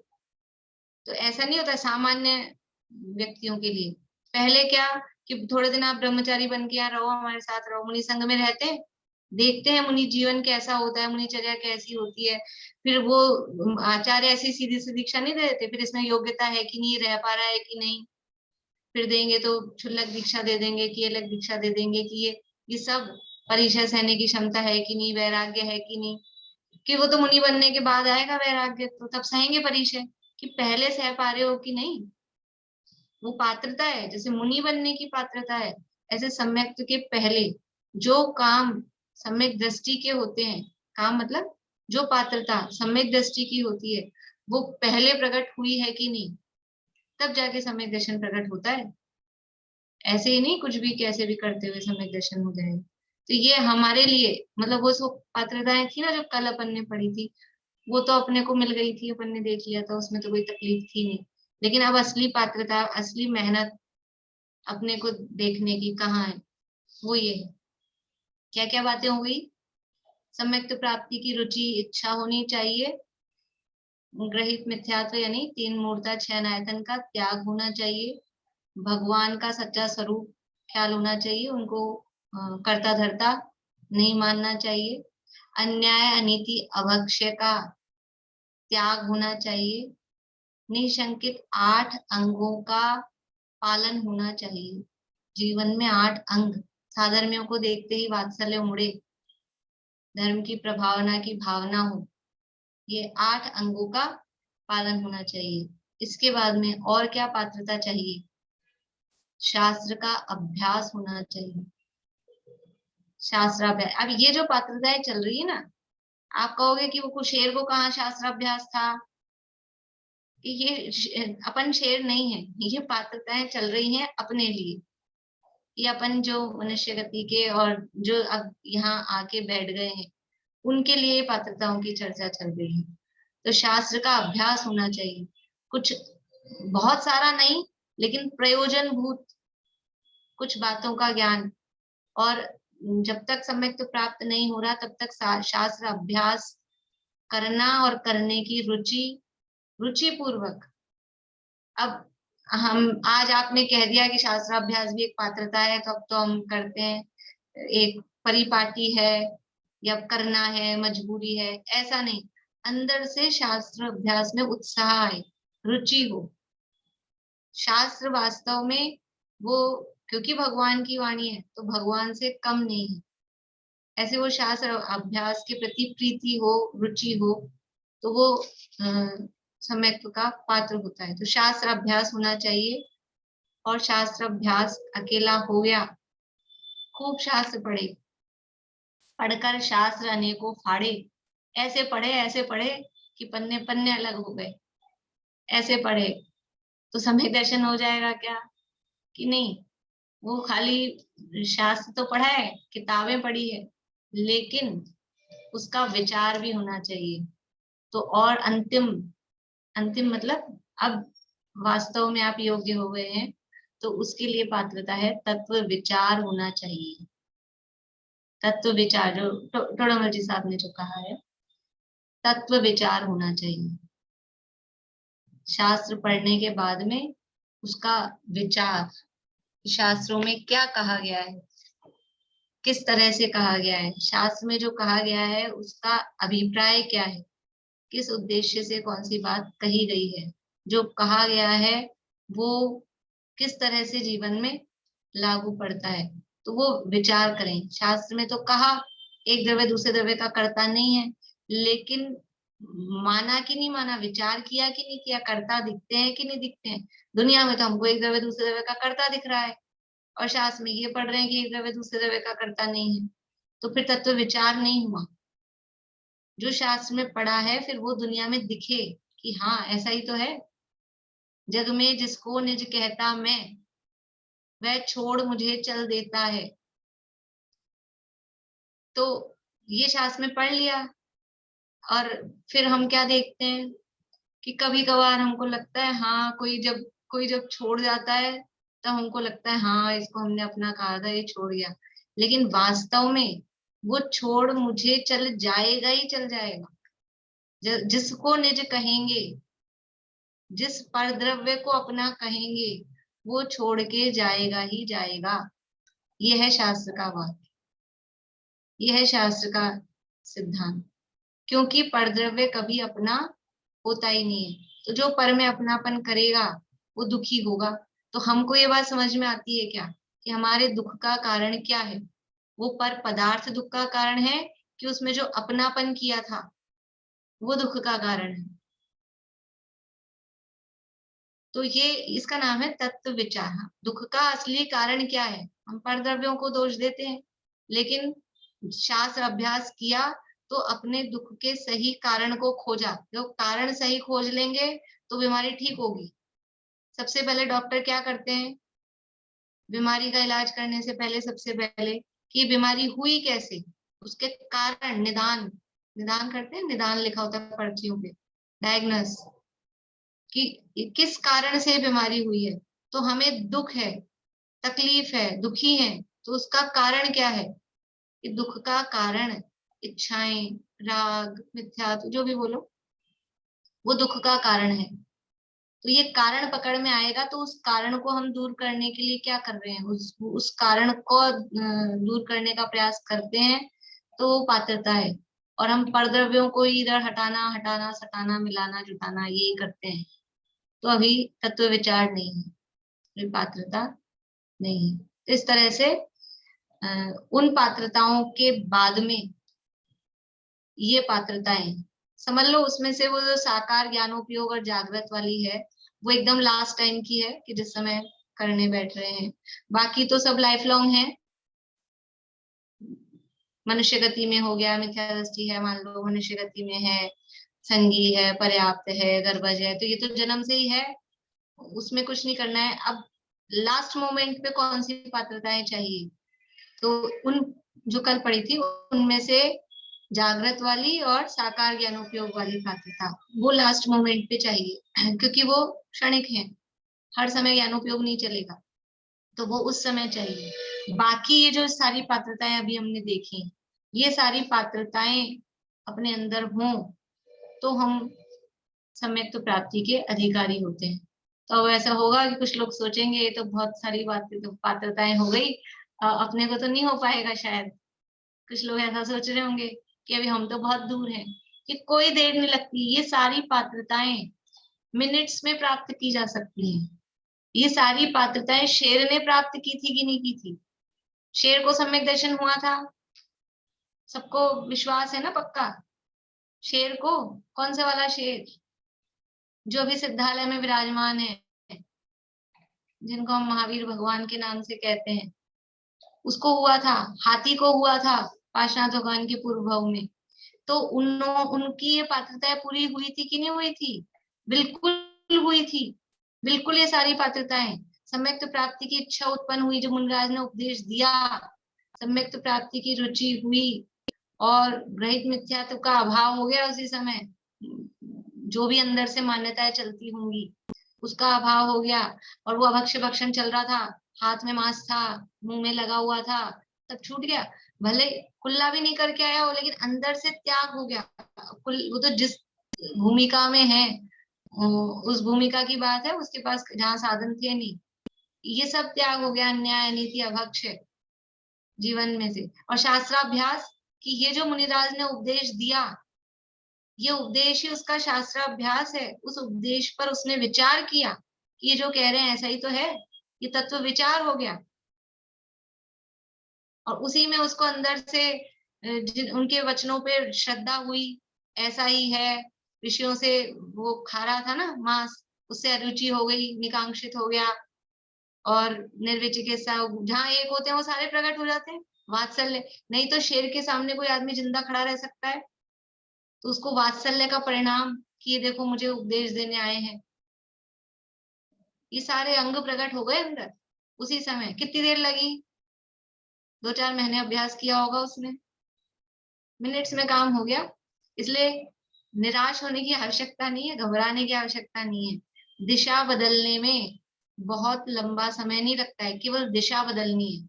तो ऐसा नहीं होता सामान्य व्यक्तियों के लिए। पहले क्या कि थोड़े दिन आप ब्रह्मचारी बन के यहाँ रहो, हमारे साथ रहो, मुनि संग में रहते हैं, देखते हैं मुनि जीवन कैसा होता है, मुनिचर्या कैसी होती है। फिर वो आचार्य ऐसी सीधी सी दीक्षा नहीं दे देते, फिर इसमें योग्यता है कि नहीं, रह पा रहा है कि नहीं, फिर देंगे तो क्षुल्लक दीक्षा दे देंगे कि अलग दीक्षा दे देंगे कि ये सब परिचय सहने की क्षमता है कि नहीं, वैराग्य है कि नहीं, कि वो तो मुनि बनने के बाद आएगा वैराग्य, तो तब सहेंगे परिचय कि पहले सह पा रहे हो कि नहीं। वो पात्रता है, जैसे मुनि बनने की पात्रता है, ऐसे सम्यक्त के पहले जो काम सम्यक दृष्टि के होते हैं, काम मतलब जो पात्रता सम्यक दृष्टि की होती है, वो पहले प्रकट हुई है कि नहीं, तब जाके सम्यक दर्शन प्रकट होता है। ऐसे ही नहीं कुछ भी कैसे भी करते हुए सम्यक दर्शन हो जाए। तो ये हमारे लिए मतलब वो सब पात्रताएं थी ना जो कल अपन ने पढ़ी थी, वो तो अपने को मिल गई थी, अपन ने देख लिया था, उसमें तो कोई तकलीफ थी नहीं। लेकिन अब असली पात्रता, असली मेहनत अपने को देखने की कहाँ है, वो ये है। क्या क्या बातें हो गई? सम्यक्त प्राप्ति की रुचि, इच्छा होनी चाहिए, ग्रहित मिथ्यात्व यानी तीन मूर्ता छह आयतन का त्याग होना चाहिए, भगवान का सच्चा स्वरूप ख्याल होना चाहिए, उनको कर्ता धर्ता नहीं मानना चाहिए, अन्याय अनीति अभक्ष्य का त्याग होना चाहिए, निशंकित 8 अंगों का पालन होना चाहिए। जीवन में 8 अंग, साधर्मियों को देखते ही वात्सल्य उमड़े, धर्म की प्रभावना की भावना हो, ये 8 अंगों का पालन होना चाहिए। इसके बाद में और क्या पात्रता चाहिए? शास्त्र का अभ्यास होना चाहिए, शास्त्राभ्यास। अब ये जो पात्रताएं चल रही है ना, आप कहोगे कि वो कुशेर को कहाँ शास्त्राभ्यास था, कि ये अपन शेर नहीं है, ये पात्रताएं चल रही हैं अपने लिए। ये अपन जो मनुष्य गति के और जो अब यहाँ आके बैठ गए हैं, उनके लिए पात्रताओं की चर्चा चल रही है। तो शास्त्र का अभ्यास होना चाहिए, कुछ बहुत सारा नहीं, लेकिन प्रयोजन भूत कुछ बातों का ज्ञान। और जब तक सम्यक प्राप्त नहीं हो रहा, तब तक शास्त्र अभ्यास करना और करने की रुचि पूर्वक। अब हम आज आपने कह दिया कि शास्त्राभ्यास भी एक पात्रता है, तो अब तो हम करते हैं, एक परिपाटी है या करना है, मजबूरी है, ऐसा नहीं। अंदर से शास्त्र अभ्यास में उत्साह आए, रुचि हो। शास्त्र वास्तव में वो, क्योंकि भगवान की वाणी है तो भगवान से कम नहीं है, ऐसे वो शास्त्र अभ्यास के प्रति प्रीति हो, रुचि हो, तो वो सम्यक्त्व का पात्र होता है। तो शास्त्र अभ्यास होना चाहिए, और शास्त्र अभ्यास अकेला हो गया, खूब शास्त्र पढ़े, पढ़कर शास्त्र अनेकों फाड़े, ऐसे पढ़े कि पन्ने पन्ने अलग हो गए, ऐसे पढ़े तो सम्यक दर्शन हो जाएगा क्या? कि नहीं, वो खाली शास्त्र तो पढ़ा है, किताबें पढ़ी है, लेकिन उसका विचार भी होना चाहिए। तो और अंतिम मतलब अब वास्तव में आप योग्य हो गए हैं, तो उसके लिए पात्रता है तत्व विचार होना चाहिए। तत्व विचार जो टोडामल जी साहब ने जो कहा है, तत्व विचार होना चाहिए। शास्त्र पढ़ने के बाद में उसका विचार, शास्त्रों में क्या कहा गया है, किस तरह से कहा गया है, शास्त्र में जो कहा गया है उसका अभिप्राय क्या है, किस उद्देश्य से कौन सी बात कही गई है, जो कहा गया है वो किस तरह से जीवन में लागू पड़ता है, तो वो विचार करें। शास्त्र में तो कहा एक द्रव्य दूसरे द्रव्य का कर्ता नहीं है, लेकिन माना कि नहीं माना, विचार किया कि नहीं किया, कर्ता दिखते हैं कि नहीं दिखते हैं। दुनिया में तो हमको एक द्रव्य दूसरे द्रव्य का कर्ता दिख रहा है, और शास्त्र में ये पढ़ रहे हैं कि एक द्रव्य दूसरे द्रव्य का कर्ता नहीं है, तो फिर तत्व विचार नहीं हुआ। जो शास्त्र में पढ़ा है फिर वो दुनिया में दिखे कि हाँ ऐसा ही तो है। जग में जिसको निज कहता मैं, वह छोड़ मुझे चल देता है। तो ये शास्त्र में पढ़ लिया, और फिर हम क्या देखते हैं कि कभी कभार हमको लगता है हाँ कोई जब छोड़ जाता है तो हमको लगता है हाँ इसको हमने अपना कहा था, ये छोड़ गया। लेकिन वास्तव में वो छोड़ मुझे चल जाएगा ही चल जाएगा। जिसको निज कहेंगे, जिस परद्रव्य को अपना कहेंगे, वो छोड़ के जाएगा ही जाएगा। ये है शास्त्र का वाक्य, ये है शास्त्र का सिद्धांत। क्योंकि परद्रव्य कभी अपना होता ही नहीं है, तो जो पर में अपनापन करेगा वो दुखी होगा। तो हमको ये बात समझ में आती है क्या कि हमारे दुख का कारण क्या है? वो पर पदार्थ दुख का कारण है कि उसमें जो अपनापन किया था वो दुख का कारण है। तो ये इसका नाम है तत्व विचार। दुख का असली कारण क्या है? हम परद्रव्यों को दोष देते हैं, लेकिन शास्त्र अभ्यास किया तो अपने दुख के सही कारण को खोजा। जो कारण सही खोज लेंगे तो बीमारी ठीक होगी। सबसे पहले डॉक्टर क्या करते हैं बीमारी का इलाज करने से पहले? सबसे पहले कि बीमारी हुई कैसे, उसके कारण निदान करते हैं। निदान लिखा होता है पर्चियों पे, डायग्नोस, कि किस कारण से बीमारी हुई है। तो हमें दुख है, तकलीफ है, दुखी है, तो उसका कारण क्या है? कि दुख का कारण इच्छाएं, राग, मिथ्यात्व, जो भी बोलो, वो दुख का कारण है। तो ये कारण पकड़ में आएगा तो उस कारण को हम दूर करने के लिए क्या कर रहे हैं? उस कारण को दूर करने का प्रयास करते हैं, तो वो पात्रता है। और हम परद्रव्यों को इधर हटाना हटाना, सटाना, मिलाना, जुटाना, यही करते हैं। तो अभी तत्व विचार नहीं है, अभी पात्रता नहीं है। तो इस तरह से उन पात्रताओं के बाद में ये पात्रताएं समझ लो। उसमें से वो जो साकार ज्ञानोपयोग और जागृत वाली है वो एकदम लास्ट टाइम की है कि जिस समय करने बैठ रहे हैं। बाकी तो सब लाइफ लॉन्ग है। मनुष्य गति में हो गया, मिथ्या दृष्टि है, मान लो मनुष्य गति में है, संगी है, पर्याप्त है, गर्भज है, तो ये तो जन्म से ही है, उसमें कुछ नहीं करना है। अब लास्ट मोमेंट पे कौन सी पात्रताएं चाहिए? तो उन जो कल पढ़ी थी उनमें से जागृत वाली और साकार ज्ञानोपयोग वाली पात्रता वो लास्ट मोमेंट पे चाहिए, क्योंकि वो क्षणिक है, हर समय ज्ञानोपयोग नहीं चलेगा, तो वो उस समय चाहिए। बाकी ये जो सारी पात्रताएं अभी हमने देखी, ये सारी पात्रताएं अपने अंदर हों तो हम सम्यक तो प्राप्ति के अधिकारी होते हैं। तो अब ऐसा होगा कि कुछ लोग सोचेंगे ये तो बहुत सारी बातें, तो पात्रताएं हो गई, अपने को तो नहीं हो पाएगा शायद। कुछ लोग ऐसा सोच रहे होंगे कि अभी हम तो बहुत दूर हैं, कि कोई देर नहीं लगती, ये सारी पात्रताएं मिनट्स में प्राप्त की जा सकती हैं। ये सारी पात्रताएं शेर ने प्राप्त की थी कि नहीं की थी? शेर को सम्यक दर्शन हुआ था, सबको विश्वास है ना पक्का? शेर को, कौन सा वाला शेर? जो भी सिद्धालय में विराजमान है, जिनको हम महावीर भगवान के नाम से कहते हैं, उसको हुआ था। हाथी को हुआ था पार्श्वनाथ भगवान के पूर्व भाव में। तो उनकी ये पात्रताएं पूरी हुई थी कि नहीं हुई थी? बिल्कुल हुई थी, बिल्कुल। ये सारी पात्रताएं, सम्यक प्राप्ति की इच्छा उत्पन्न हुई, जो मुनिराज ने उपदेश दिया, सम्यक प्राप्ति की रुचि हुई, और रहित मिथ्यात्व का अभाव हो गया उसी समय। जो भी अंदर से मान्यताएं चलती होंगी उसका अभाव हो गया, और वो अभक्ष्य भक्षण चल रहा था, हाथ में मांस था, मुंह में लगा हुआ था, सब छूट गया। भले कुल्ला भी नहीं करके आया हो, लेकिन अंदर से त्याग हो गया। वो तो जिस भूमिका में है उस भूमिका की बात है, उसके पास जहाँ साधन थे नहीं, ये सब त्याग हो गया। अन्याय, नीति, अभक्ष्य जीवन में से। और शास्त्राभ्यास कि ये जो मुनिराज ने उपदेश दिया, ये उपदेश ही उसका शास्त्राभ्यास है। उस उपदेश पर उसने विचार किया कि ये जो कह रहे हैं ऐसा ही तो है, ये तत्व विचार हो गया। और उसी में उसको अंदर से उनके वचनों पे श्रद्धा हुई, ऐसा ही है। विषयों से वो खा रहा था ना मांस, उससे अरुचि हो गई, निकांक्षित हो गया, और निर्विचिकित्सा, जहाँ एक होते हैं वो सारे प्रकट हो जाते हैं। वात्सल्य, नहीं तो शेर के सामने कोई आदमी जिंदा खड़ा रह सकता है, तो उसको वात्सल्य का परिणाम कि ये देखो मुझे उपदेश देने आए हैं, ये सारे अंग प्रकट हो गए अंदर उसी समय। कितनी देर लगी? 2-4 महीने अभ्यास किया होगा उसने, मिनट्स में काम हो गया। इसलिए निराश होने की आवश्यकता नहीं है, घबराने की आवश्यकता नहीं है। दिशा बदलने में बहुत लंबा समय नहीं लगता है, केवल दिशा बदलनी है।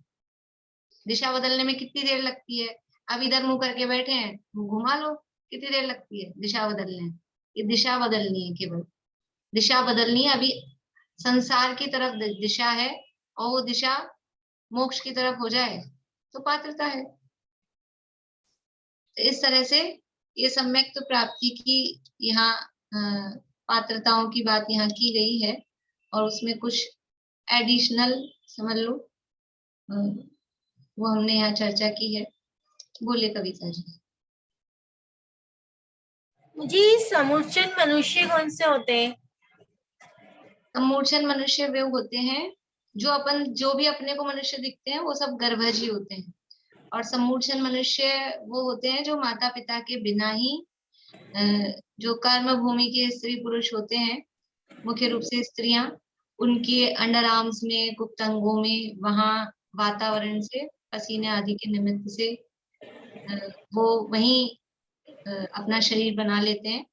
दिशा बदलने में कितनी देर लगती है? अब इधर मुंह करके बैठे हैं, घुमा लो, कितनी देर लगती है दिशा बदलने? ये दिशा बदलनी है, केवल दिशा बदलनी है। अभी संसार की तरफ दिशा है और वो दिशा मोक्ष की तरफ हो जाए तो पात्रता है। तो इस तरह से ये सम्यक प्राप्ति की यहाँ पात्रताओं की बात यहाँ की गई है, और उसमें कुछ एडिशनल समझ लो वो हमने यहाँ चर्चा की है। बोले कविता जी। जी, समूर्छन मनुष्य कौन से होते हैं? समूर्छन मनुष्य वे होते हैं जो भी अपने को मनुष्य दिखते हैं वो सब गर्भज ही होते हैं। और समूर्छन मनुष्य वो होते हैं जो माता पिता के बिना ही जो कर्म भूमि के स्त्री पुरुष होते हैं, मुख्य रूप से स्त्रियां, उनके अंडर आर्म्स में, गुप्त अंगों में, वहां वातावरण से, पसीने आदि के निमित्त से वो वहीं अपना शरीर बना लेते हैं,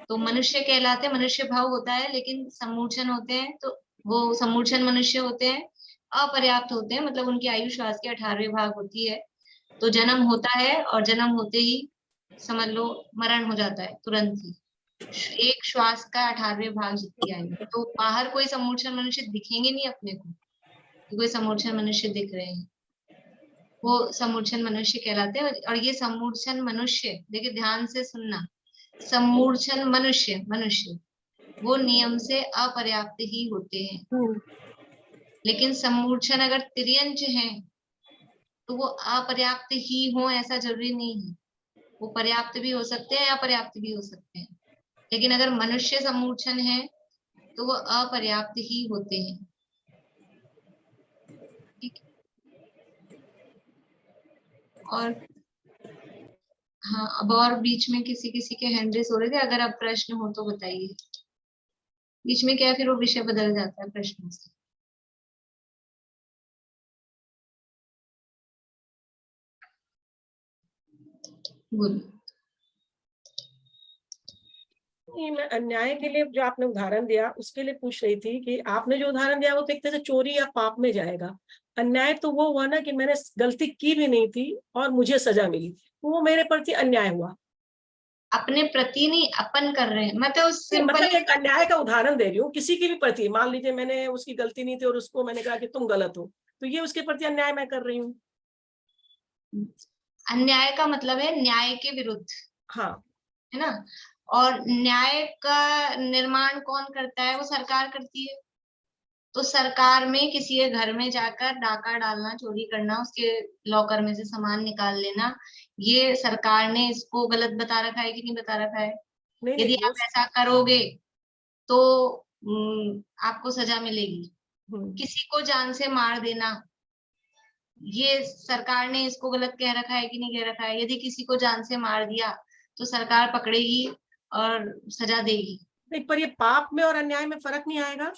तो मनुष्य कहलाते हैं। मनुष्य भाव होता है, लेकिन समूर्छन होते हैं तो वो समूर्छन मनुष्य होते हैं, अपर्याप्त होते हैं, मतलब उनकी आयु श्वास के 18वें भाग होती है। तो जन्म होता है और जन्म होते ही समझ लो मरण हो जाता है तुरंत ही, एक श्वास का 18वें भाग जितनी आयु। तो बाहर कोई समूर्छन मनुष्य दिखेंगे नहीं अपने को, कोई समूर्छन मनुष्य दिख रहे हैं, वो समूर्छन मनुष्य कहलाते हैं। और ये समूर्छन मनुष्य, देखिए ध्यान से सुनना, समूर्छन मनुष्य वो नियम से अपर्याप्त ही होते हैं। लेकिन समूर्छन अगर तिर्यंच हैं तो वो अपर्याप्त ही हो ऐसा जरूरी नहीं है, वो पर्याप्त भी हो सकते हैं, अपर्याप्त भी हो सकते हैं। लेकिन अगर मनुष्य समूर्छन है तो वो अपर्याप्त ही होते हैं। ठीक। और हाँ, अब और बीच में किसी के हैंड रेस हो रहे थे, अगर अब प्रश्न हो तो बताइए। बीच में क्या है, फिर वो विषय बदल जाता है प्रश्नों से। बोलिए। नहीं, मैं अन्याय के लिए जो आपने उदाहरण दिया उसके लिए पूछ रही थी कि आपने जो उदाहरण दिया वो तो एक तरह से चोरी या पाप में जाएगा। अन्याय तो वो हुआ ना कि मैंने गलती की भी नहीं थी और मुझे सजा मिली, तो वो मेरे प्रति अन्याय हुआ। अपने प्रति नहीं, अपन कर रहे हैं, मतलब सिंपल मतलब एक अन्याय का उदाहरण दे रही हूँ, किसी की भी प्रति, मान लीजिए मैंने उसकी गलती नहीं थी और उसको मैंने कहा कि तुम गलत हो, तो ये उसके प्रति अन्याय मैं कर रही हूँ। अन्याय का मतलब है न्याय के विरुद्ध, हाँ, है ना। और न्याय का निर्माण कौन करता है? वो सरकार करती है। तो सरकार में किसी के घर में जाकर डाका डालना, चोरी करना, उसके लॉकर में से सामान निकाल लेना, ये सरकार ने इसको गलत बता रखा है कि नहीं बता रखा है? नहीं यदि नहीं आप ऐसा करोगे तो आपको सजा मिलेगी। किसी को जान से मार देना, ये सरकार ने इसको गलत कह रखा है कि नहीं कह रखा है? यदि किसी को जान से मार दिया तो सरकार पकड़ेगी और सजा देगी। नहीं, पर ये पाप में और अन्याय में फर्क नहीं आएगा?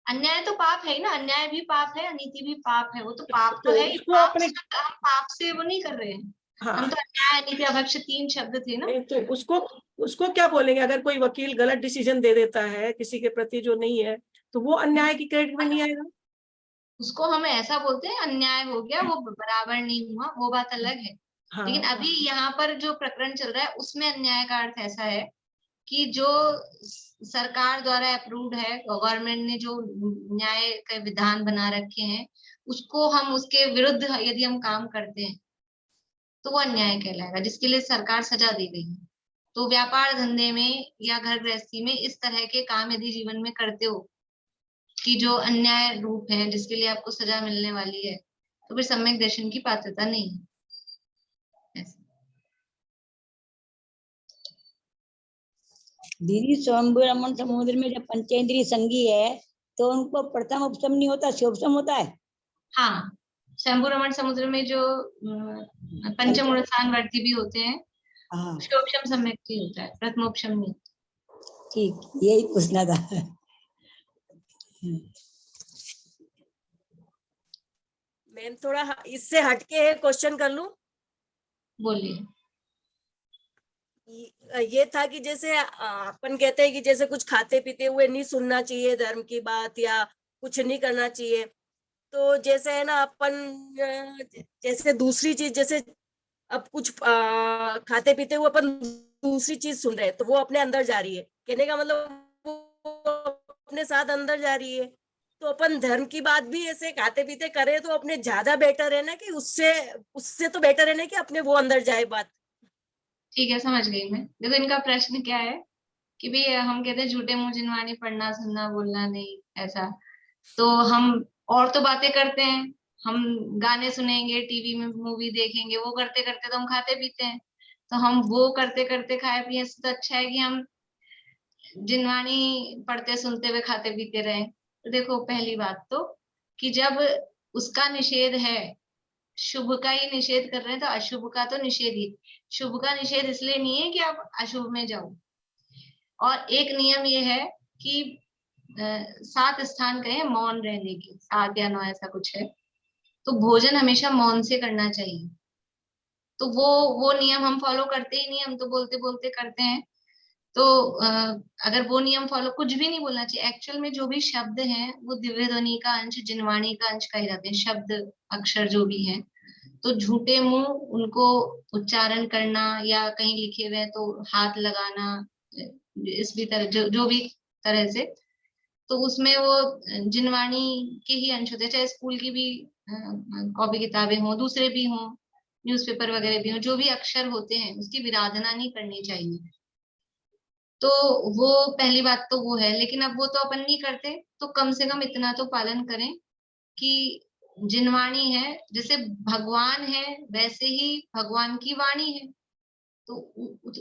अन्याय तो पाप है ही ना, अन्याय भी पाप है, अनीति भी पाप है, वो तो पाप तो है ही। उसको पाप अपने, हम पाप से वो नहीं कर रहे हैं। हाँ, हम तो अन्याय, अनीति, अभक्ष्य 3 शब्द थे ना। तो उसको क्या बोलेंगे? अगर कोई वकील गलत डिसीजन दे देता है किसी के प्रति जो नहीं है, तो वो अन्याय की क्रेडिट में नहीं आएगा? उसको हम ऐसा बोलते हैं अन्याय हो गया, वो बराबर नहीं हुआ, वो बात अलग है। हाँ, लेकिन अभी यहाँ पर जो प्रकरण चल रहा है उसमें अन्याय का अर्थ ऐसा है कि जो सरकार द्वारा अप्रूव्ड है, गवर्नमेंट ने जो न्याय के विधान बना रखे हैं, उसको हम उसके विरुद्ध यदि हम काम करते हैं तो वो अन्याय कहलाएगा, जिसके लिए सरकार सजा दी गई है। तो व्यापार धंधे में या घर गृहस्थी में इस तरह के काम यदि जीवन में करते हो कि जो अन्याय रूप है, जिसके लिए आपको सजा मिलने वाली है, तो फिर सम्यक दर्शन की पात्रता नहीं है। दीदी स्वयंभू रमन समुद्र में जब पंचेंद्रिय संगी है तो उनको प्रथम उपशम नहीं होता, शुभशम होता है। हाँ, शंभु रमण समुद्र में जो पंचम उड़स्थान वर्ती भी होते हैं, हाँ शोभशम सम्यक ही होता है, प्रथमोपशम नहीं। ठीक, यही पूछना था। मैम थोड़ा इससे हटके क्वेश्चन कर लूं। बोलिए। ये था कि जैसे अपन कहते हैं कि जैसे कुछ खाते पीते हुए नहीं सुनना चाहिए धर्म की बात, या कुछ नहीं करना चाहिए। तो जैसे है ना अपन जैसे दूसरी चीज, जैसे अब कुछ खाते पीते हुए अपन दूसरी चीज सुन रहे हैं, तो वो अपने अंदर जा रही है। कहने का मतलब वो अपने साथ अंदर जा रही है। तो अपन धर्म की बात भी ऐसे खाते पीते करें तो अपने ज्यादा बेटर है ना, कि उससे उससे तो बेटर है ना कि अपने वो अंदर जाए बात। ठीक है, समझ गई मैं। देखो इनका प्रश्न क्या है कि भाई हम कहते हैं झूठे मुंह जिनवानी, पढ़ना सुनना बोलना नहीं, ऐसा। तो हम और तो बातें करते हैं, हम गाने सुनेंगे, टीवी में मूवी देखेंगे, वो करते करते तो हम खाते पीते हैं। तो हम वो करते करते खाए पिए से तो अच्छा है कि हम जिनवानी पढ़ते सुनते हुए खाते पीते रहे। तो देखो पहली बात तो कि जब उसका निषेध है, शुभ का ही निषेध कर रहे हैं, तो अशुभ का तो निषेध ही। शुभ का निषेध इसलिए नहीं है कि आप अशुभ में जाओ। और एक नियम ये है कि 7 स्थान कहे मौन रहने के, 7 या 9 ऐसा कुछ है। तो भोजन हमेशा मौन से करना चाहिए। तो वो नियम हम फॉलो करते ही नहीं, हम तो बोलते बोलते करते हैं। तो अगर वो नियम फॉलो, कुछ भी नहीं बोलना चाहिए। एक्चुअल में जो भी शब्द हैं वो दिव्य ध्वनि का अंश, जिनवाणी का अंश कहे जाते हैं, शब्द अक्षर जो भी हैं। तो झूठे मुंह उनको उच्चारण करना, या कहीं लिखे हुए तो हाथ लगाना, इस भी तरह जो भी तरह से, तो उसमें वो जिनवाणी के ही अंश होते हैं। चाहे स्कूल की भी कॉपी किताबें हों, दूसरे भी हों, न्यूज़पेपर वगैरह भी हों, जो भी अक्षर होते हैं उसकी विराधना नहीं करनी चाहिए। तो वो पहली बात तो वो है। लेकिन अब वो तो अपन नहीं करते, तो कम से कम इतना तो पालन करें कि जिनवाणी है, जैसे भगवान है वैसे ही भगवान की वाणी है। तो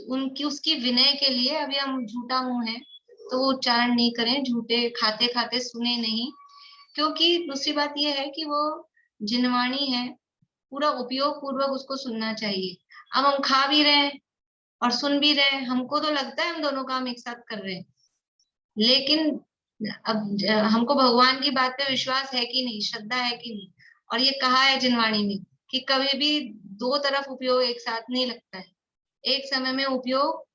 उनकी उसकी विनय के लिए अभी हम झूठा मुंह है तो वो उच्चारण नहीं करें, झूठे खाते खाते सुने नहीं। क्योंकि दूसरी बात ये है कि वो जिनवाणी है, पूरा उपयोग पूर्वक उसको सुनना चाहिए। अब हम खा भी रहे हैं और सुन भी रहे हैं, हमको तो लगता है हम दोनों काम एक साथ कर रहे हैं। लेकिन अब हमको भगवान की बात पे विश्वास है कि नहीं, श्रद्धा है कि नहीं। और ये कहा है जिनवाणी में कि कभी भी दो तरफ उपयोग एक साथ नहीं लगता है, एक समय में उपयोग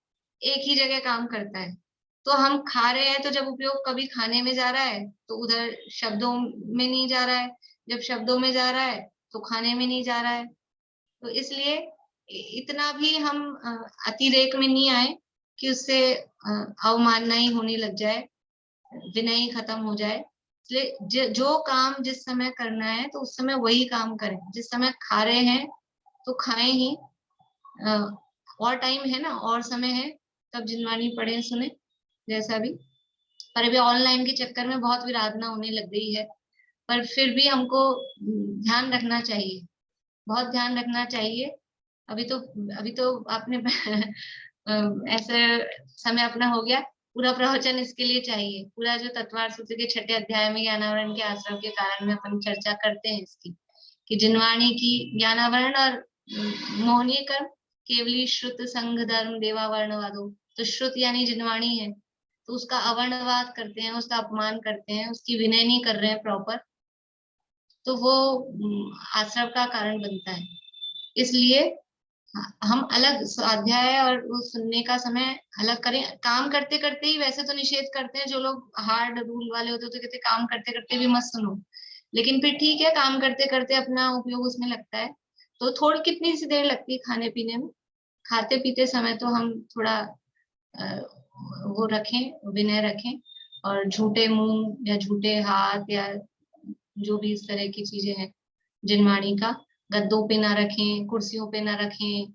एक ही जगह काम करता है। तो हम खा रहे हैं तो जब उपयोग कभी खाने में जा रहा है तो उधर शब्दों में नहीं जा रहा है, जब शब्दों में जा रहा है तो खाने में नहीं जा रहा है। तो इसलिए इतना भी हम अतिरेक में नहीं आए कि उससे अवमानना ही होने लग जाए, विनय ही खत्म हो जाए। इसलिए जो काम जिस समय करना है तो उस समय वही काम करें। जिस समय खा रहे हैं तो खाएं ही, और टाइम है ना, और समय है, तब जिनवाणी पढ़े सुने जैसा भी। पर अभी ऑनलाइन के चक्कर में बहुत विराधना होने लग गई है, पर फिर भी हमको ध्यान रखना चाहिए, बहुत ध्यान रखना चाहिए। अभी तो आपने ऐसे समय अपना हो गया, पूरा प्रवचन इसके लिए चाहिए। पूरा जो तत्वार्थ सूत्र के 6ठे अध्याय में ज्ञानावरण के आश्रम के कारण में अपन चर्चा करते हैं इसकी, कि जिनवाणी की ज्ञानावरण और मोहनीय कर्म केवली श्रुत संघ धर्म देवावर्णवादो। तो श्रुत यानी जिनवाणी है, तो उसका अवर्णवाद करते हैं, उसका अपमान करते हैं, उसकी विनय नहीं कर रहे हैं प्रॉपर, तो वो आश्रम का कारण बनता है। इसलिए हम अलग स्वाध्याय और वो सुनने का समय अलग करें। काम करते करते ही वैसे तो निषेध करते हैं, जो लोग हार्ड रूल वाले होते हैं तो कहते काम करते करते भी मत सुनो। लेकिन फिर ठीक है, काम करते करते अपना उपयोग उसमें लगता है तो थोड़ी कितनी सी देर लगती है खाने पीने में, खाते पीते समय तो हम थोड़ा वो रखें, विनय रखें। और झूठे मुंह या झूठे हाथ या जो भी इस तरह की चीजें हैं जिनवाणी का, गद्दों पे ना रखें, कुर्सियों पे ना रखें,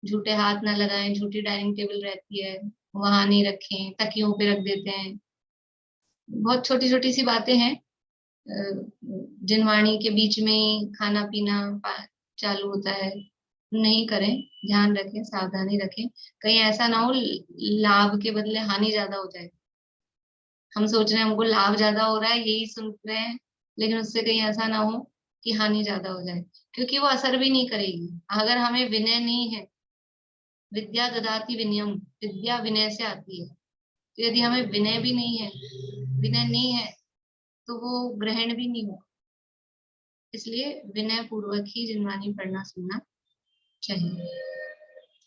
झूठे हाथ ना लगाएं, झूठी डाइनिंग टेबल रहती है वहां नहीं रखें, तकियों पे रख देते हैं। बहुत छोटी छोटी सी बातें हैं, जिनवाणी के बीच में ही खाना पीना चालू होता है, नहीं करें। ध्यान रखें, सावधानी रखें, कहीं ऐसा ना हो लाभ के बदले हानि ज्यादा हो जाए। हम सोच रहे हैं हमको लाभ ज्यादा हो रहा है, यही सुन रहे हैं, लेकिन उससे कहीं ऐसा ना हो कि हानि ज्यादा हो जाए, क्योंकि वो असर भी नहीं करेगी अगर हमें विनय नहीं है। विद्या ददाति विनयम, विद्या विनय से आती है। तो यदि हमें विनय भी नहीं है, विनय नहीं है, तो वो ग्रहण भी नहीं होगा। इसलिए विनय पूर्वक ही जिनवानी पढ़ना सुनना चाहिए।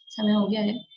समय हो गया है।